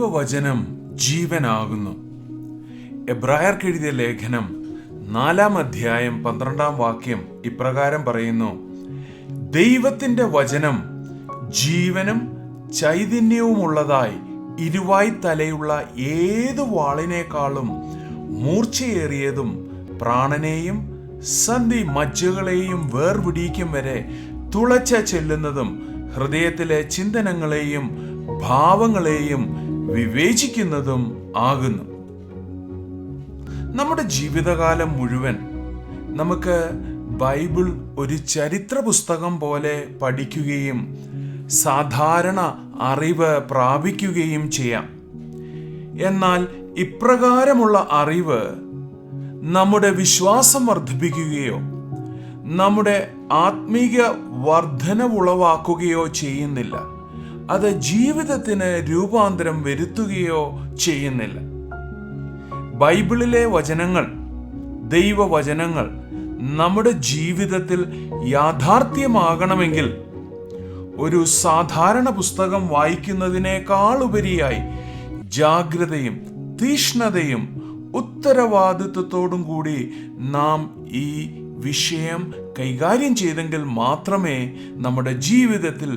ദൈവവചനം ജീവനാകുന്നു. എബ്രായർക്ക് എഴുതിയ ലേഖനം 4-ാം അധ്യായം 12-ാം വാക്യം ഇപ്രകാരം പറയുന്നു: ദൈവത്തിന്റെ വചനം ജീവനും ചൈതന്യവുമുള്ളതായി ഇരുവായി തലയുള്ള ഏതു വാളിനേക്കാളും മൂർച്ചയേറിയതും പ്രാണനെയും സന്ധി മജ്ജകളെയും വേർപിടിക്കും വരെ തുളച്ച ചെല്ലുന്നതും ഹൃദയത്തിലെ ചിന്തനങ്ങളെയും ഭാവങ്ങളെയും വിവേചിക്കുന്നതും ആകുന്നു. നമ്മുടെ ജീവിതകാലം മുഴുവൻ നമുക്ക് ബൈബിൾ ഒരു ചരിത്ര പുസ്തകം പോലെ പഠിക്കുകയും സാധാരണ അറിവ് പ്രാപിക്കുകയും ചെയ്യാം. എന്നാൽ ഇപ്രകാരമുള്ള അറിവ് നമ്മുടെ വിശ്വാസം വർദ്ധിപ്പിക്കുകയോ നമ്മുടെ ആത്മീക വർധനവുളവാക്കുകയോ ചെയ്യുന്നില്ല. അത് ജീവിതത്തിന് രൂപാന്തരം വരുത്തുകയോ ചെയ്യുന്നില്ല. ബൈബിളിലെ വചനങ്ങൾ, ദൈവവചനങ്ങൾ നമ്മുടെ ജീവിതത്തിൽ യാഥാർത്ഥ്യമാകണമെങ്കിൽ ഒരു സാധാരണ പുസ്തകം വായിക്കുന്നതിനേക്കാൾ ഉപരിയായി ജാഗ്രതയും തീഷ്ണതയും ഉത്തരവാദിത്വത്തോടും കൂടി നാം ഈ വിഷയം കൈകാര്യം ചെയ്തെങ്കിൽ മാത്രമേ നമ്മുടെ ജീവിതത്തിൽ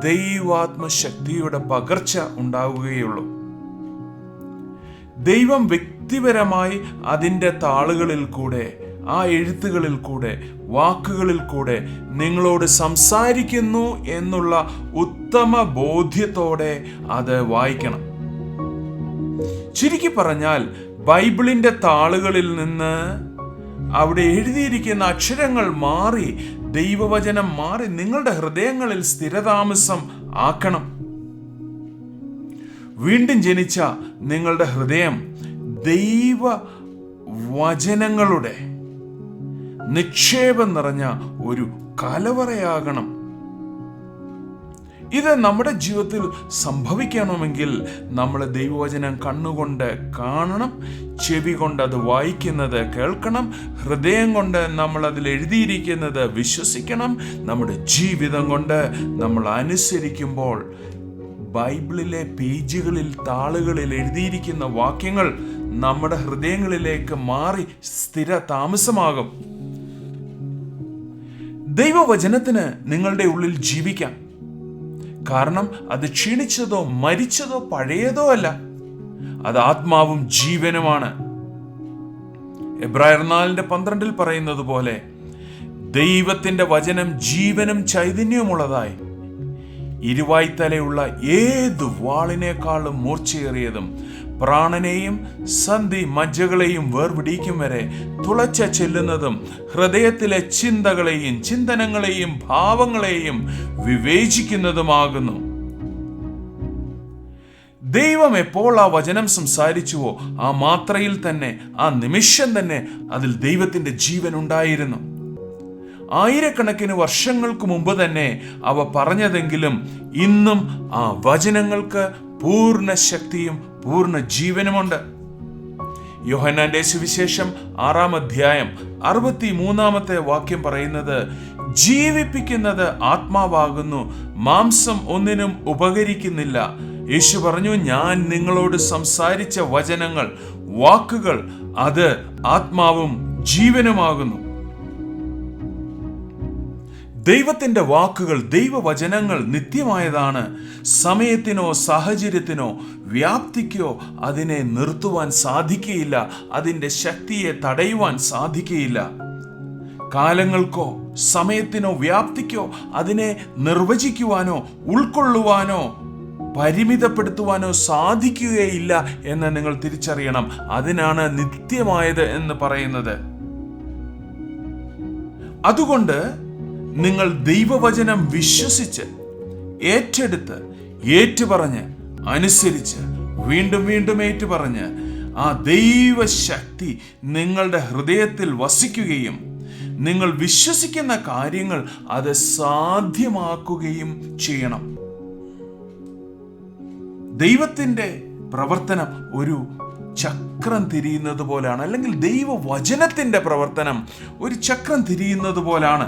ദൈവാത്മശക്തിയുടെ പകർച്ച ഉണ്ടാവുകയുള്ളൂ. ദൈവം വ്യക്തിപരമായി അതിൻ്റെ താളുകളിൽ കൂടെ, ആ എഴുത്തുകളിൽ കൂടെ, വാക്കുകളിൽ കൂടെ നിങ്ങളോട് സംസാരിക്കുന്നു എന്നുള്ള ഉത്തമ ബോധ്യത്തോടെ അത് വായിക്കണം. ചുരുക്കി പറഞ്ഞാൽ, ബൈബിളിന്റെ താളുകളിൽ നിന്ന് അവിടെ എഴുതിയിരിക്കുന്ന അക്ഷരങ്ങൾ മാറി, ദൈവവചനം മാറി നിങ്ങളുടെ ഹൃദയങ്ങളിൽ സ്ഥിരതാമസം ആക്കണം. വീണ്ടും ജനിച്ച നിങ്ങളുടെ ഹൃദയം ദൈവ വചനങ്ങളുടെ നിക്ഷേപം നിറഞ്ഞ ഒരു കലവറയാകണം. ഇത് നമ്മുടെ ജീവിതത്തിൽ സംഭവിക്കണമെങ്കിൽ നമ്മൾ ദൈവവചനം കണ്ണുകൊണ്ട് കാണണം, ചെവി കൊണ്ട് അത് വായിക്കുന്നത് കേൾക്കണം, ഹൃദയം കൊണ്ട് നമ്മൾ അതിൽ എഴുതിയിരിക്കുന്നത് വിശ്വസിക്കണം. നമ്മുടെ ജീവിതം കൊണ്ട് നമ്മൾ അനുസരിക്കുമ്പോൾ ബൈബിളിലെ പേജുകളിൽ, താളുകളിൽ എഴുതിയിരിക്കുന്ന വാക്യങ്ങൾ നമ്മുടെ ഹൃദയങ്ങളിലേക്ക് മാറി സ്ഥിര താമസമാകും. ദൈവവചനത്തിന് നിങ്ങളുടെ ഉള്ളിൽ ജീവിക്കാം. കാരണം അത് ക്ഷീണിച്ചതോ മരിച്ചതോ പഴയതോ അല്ല, അത് ആത്മാവും ജീവനുമാണ്. എബ്രായർ 4:12 പറയുന്നത് പോലെ, ദൈവത്തിന്റെ വചനം ജീവനും ചൈതന്യവുമുള്ളതായി ഇരുവായി തലയുള്ള ഏതു വാളിനേക്കാളും മൂർച്ചയേറിയതും പ്രാണനെയും സന്ധി മജ്ജകളെയും വേർപിടിക്കും വരെ തുളച്ച ചെല്ലുന്നതും ഹൃദയത്തിലെ ചിന്തകളെയും ചിന്തനങ്ങളെയും ഭാവങ്ങളെയും വിവേചിക്കുന്നതുമാകുന്നു. ദൈവം എപ്പോൾ ആ വചനം സംസാരിച്ചുവോ ആ മാത്രയിൽ തന്നെ, ആ നിമിഷം തന്നെ അതിൽ ദൈവത്തിന്റെ ജീവൻ ഉണ്ടായിരുന്നു. ആയിരക്കണക്കിന് വർഷങ്ങൾക്ക് മുമ്പ് തന്നെ അവ പറഞ്ഞതെങ്കിലും ഇന്നും ആ വചനങ്ങൾക്ക് പൂർണ്ണ ശക്തിയും പൂർണ്ണ ജീവനുമുണ്ട്. യോഹന്നാന്റെ സുവിശേഷം 6-ാം അധ്യായം 63-ാമത്തെ വാക്യം പറയുന്നത്, ജീവിപ്പിക്കുന്നത് ആത്മാവാകുന്നു, മാംസം ഒന്നിനും ഉപകരിക്കുന്നില്ല. യേശു പറഞ്ഞു, ഞാൻ നിങ്ങളോട് സംസാരിച്ച വചനങ്ങൾ, വാക്കുകൾ, അത് ആത്മാവും ജീവനുമാകുന്നു. ദൈവത്തിന്റെ വാക്കുകൾ, ദൈവവചനങ്ങൾ നിത്യമായതാണ്. സമയത്തിനോ സാഹചര്യത്തിനോ വ്യാപ്തിക്കോ അതിനെ നിർത്തുവാൻ സാധിക്കുകയില്ല, അതിൻ്റെ ശക്തിയെ തടയുവാൻ സാധിക്കുകയില്ല. കാലങ്ങൾക്കോ സമയത്തിനോ വ്യാപ്തിക്കോ അതിനെ നിർവചിക്കുവാനോ ഉൾക്കൊള്ളുവാനോ പരിമിതപ്പെടുത്തുവാനോ സാധിക്കുകയില്ല എന്ന് നിങ്ങൾ തിരിച്ചറിയണം. അതിനാണ് നിത്യമായത് എന്ന് പറയുന്നത്. അതുകൊണ്ട് നിങ്ങൾ ദൈവവചനം വിശ്വസിച്ച്, ഏറ്റെടുത്ത്, ഏറ്റുപറഞ്ഞ്, അനുസരിച്ച്, വീണ്ടും വീണ്ടും ഏറ്റുപറഞ്ഞ് ആ ദൈവശക്തി നിങ്ങളുടെ ഹൃദയത്തിൽ വസിക്കുകയും നിങ്ങൾ വിശ്വസിക്കുന്ന കാര്യങ്ങൾ അത് സാധ്യമാക്കുകയും ചെയ്യണം. ദൈവത്തിന്റെ പ്രവർത്തനം ഒരു ചക്രം തിരിയുന്നത് പോലാണ്, അല്ലെങ്കിൽ ദൈവവചനത്തിന്റെ പ്രവർത്തനം ഒരു ചക്രം തിരിയുന്നത് പോലാണ്.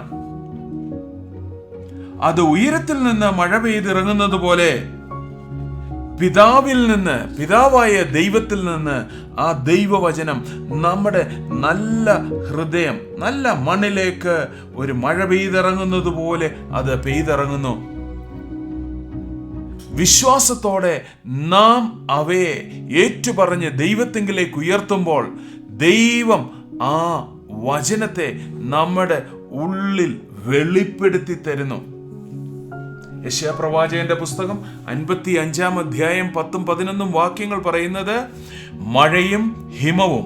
അത് ഉയരത്തിൽ നിന്ന് മഴ പെയ്തിറങ്ങുന്നത് പോലെ പിതാവായ ദൈവത്തിൽ നിന്ന് ആ ദൈവവചനം നമ്മുടെ നല്ല ഹൃദയം, നല്ല മണ്ണിലേക്ക് ഒരു മഴ പെയ്തിറങ്ങുന്നത് പോലെ അത് പെയ്തിറങ്ങുന്നു. വിശ്വാസത്തോടെ നാം അവയെ ഏറ്റുപറഞ്ഞ് ദൈവത്തിങ്കിലേക്ക് ഉയർത്തുമ്പോൾ ദൈവം ആ വചനത്തെ നമ്മുടെ ഉള്ളിൽ വെളിപ്പെടുത്തി തരുന്നു. യെശയ്യാ പ്രവാചകന്റെ പുസ്തകം 55-ാം അധ്യായം 10-11 വാക്യങ്ങൾ പറയുന്നത്, മഴയും ഹിമവും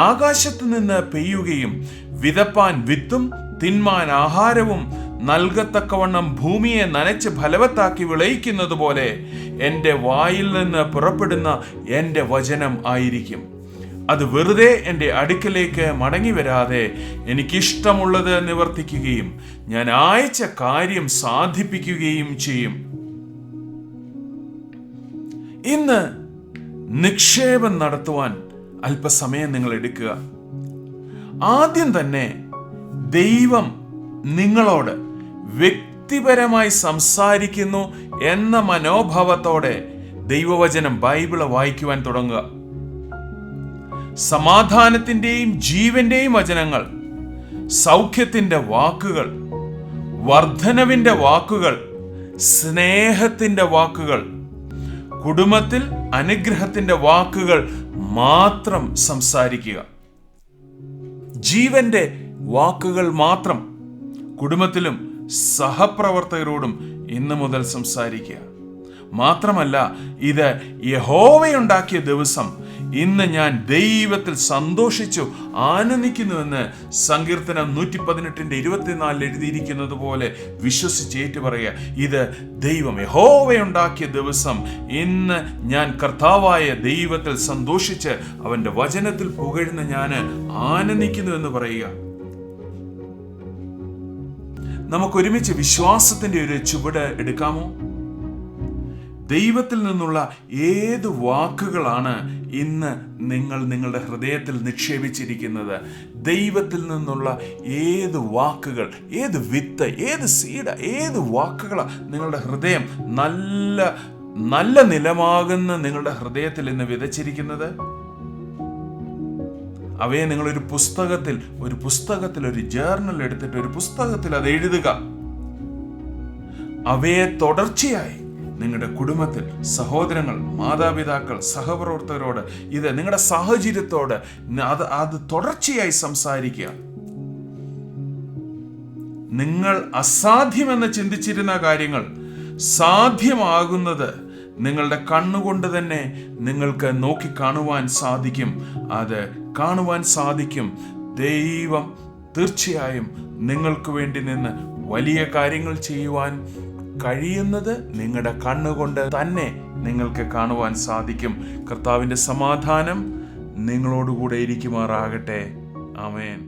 ആകാശത്ത് നിന്ന് പെയ്യുകയും വിതപ്പാൻ വിത്തും തിന്മാൻ ആഹാരവും നൽകത്തക്കവണ്ണം ഭൂമിയെ നനച്ച് ഫലവത്താക്കി വിളയിക്കുന്നത് പോലെ എൻ്റെ വായിൽ നിന്ന് പുറപ്പെടുന്ന എൻ്റെ വചനം ആയിരിക്കും. അത് വെറുതെ എൻ്റെ അടുക്കലേക്ക് മടങ്ങി വരാതെ എനിക്കിഷ്ടമുള്ളത് നിവർത്തിക്കുകയും ഞാൻ അയച്ച കാര്യം സാധിപ്പിക്കുകയും ചെയ്യും. ഇന്ന് നിക്ഷേപം നടത്തുവാൻ അല്പസമയം നിങ്ങൾ എടുക്കുക. ആദ്യം തന്നെ ദൈവം നിങ്ങളോട് വ്യക്തിപരമായി സംസാരിക്കുന്നു എന്ന മനോഭാവത്തോടെ ദൈവവചനം ബൈബിള് വായിക്കുവാൻ തുടങ്ങുക. സമാധാനത്തിന്റെയും ജീവന്റെയും വചനങ്ങൾ, സൗഖ്യത്തിന്റെ വാക്കുകൾ, വർധനവിന്റെ വാക്കുകൾ, സ്നേഹത്തിന്റെ വാക്കുകൾ, കുടുംബത്തിൽ അനുഗ്രഹത്തിന്റെ വാക്കുകൾ മാത്രം സംസാരിക്കുക. ജീവന്റെ വാക്കുകൾ മാത്രം കുടുംബത്തിലും സഹപ്രവർത്തകരോടും ഇന്നു മുതൽ സംസാരിക്കുക. മാത്രമല്ല, ഇത് യഹോവയുണ്ടാക്കിയ ദിവസം, ഇന്ന് ഞാൻ ദൈവത്തിൽ സന്തോഷിച്ചു ആനന്ദിക്കുന്നുവെന്ന് സങ്കീർത്തനം 118:24 എഴുതിയിരിക്കുന്നത് പോലെ വിശ്വസിച്ച് ഏറ്റു പറയുക. ഇത് ദൈവം യഹോവയുണ്ടാക്കിയ ദിവസം, ഇന്ന് ഞാൻ കർത്താവായ ദൈവത്തിൽ സന്തോഷിച്ച് അവന്റെ വചനത്തിൽ പുകഴ്ന്ന് ഞാൻ ആനന്ദിക്കുന്നു എന്ന് പറയുക. നമുക്കൊരുമിച്ച് വിശ്വാസത്തിന്റെ ഒരു ചുവട് എടുക്കാമോ? ദൈവത്തിൽ നിന്നുള്ള ഏത് വാക്കുകളാണ് ഇന്ന് നിങ്ങൾ നിങ്ങളുടെ ഹൃദയത്തിൽ നിക്ഷേപിച്ചിരിക്കുന്നത്? ദൈവത്തിൽ നിന്നുള്ള ഏത് വാക്കുകൾ, ഏത് വിത്ത്, ഏത് സീഡ്, ഏത് വാക്കുകളാണ് നിങ്ങളുടെ ഹൃദയം നല്ല നല്ല നിലമാകുന്ന നിങ്ങളുടെ ഹൃദയത്തിൽ ഇന്ന് വിതച്ചിരിക്കുന്നത്? അവയെ നിങ്ങളൊരു പുസ്തകത്തിൽ ഒരു ജേർണൽ എടുത്തിട്ട് ഒരു പുസ്തകത്തിൽ അത് എഴുതുക. അവയെ തുടർച്ചയായി നിങ്ങളുടെ കുടുംബത്തിൽ സഹോദരങ്ങൾ, മാതാപിതാക്കൾ, സഹപ്രവർത്തകരോട്, ഇത് നിങ്ങളുടെ സാഹചര്യത്തോട് അത് തുടർച്ചയായി സംസാരിക്കുക. നിങ്ങൾ അസാധ്യമെന്ന് ചിന്തിച്ചിരുന്ന കാര്യങ്ങൾ സാധ്യമാകുന്നത് നിങ്ങളുടെ കണ്ണുകൊണ്ട് തന്നെ നിങ്ങൾക്ക് നോക്കിക്കാണുവാൻ സാധിക്കും. അത് കാണുവാൻ സാധിക്കും. ദൈവം തീർച്ചയായും നിങ്ങൾക്ക് വേണ്ടി നിന്ന് വലിയ കാര്യങ്ങൾ ചെയ്യുവാൻ കഴിയുന്നത് നിങ്ങളുടെ കണ്ണുകൊണ്ട് തന്നെ നിങ്ങൾക്ക് കാണുവാൻ സാധിക്കും. കർത്താവിന്റെ സമാധാനം നിങ്ങളോടുകൂടെ ഇരിക്കുമാറാകട്ടെ. ആമേൻ.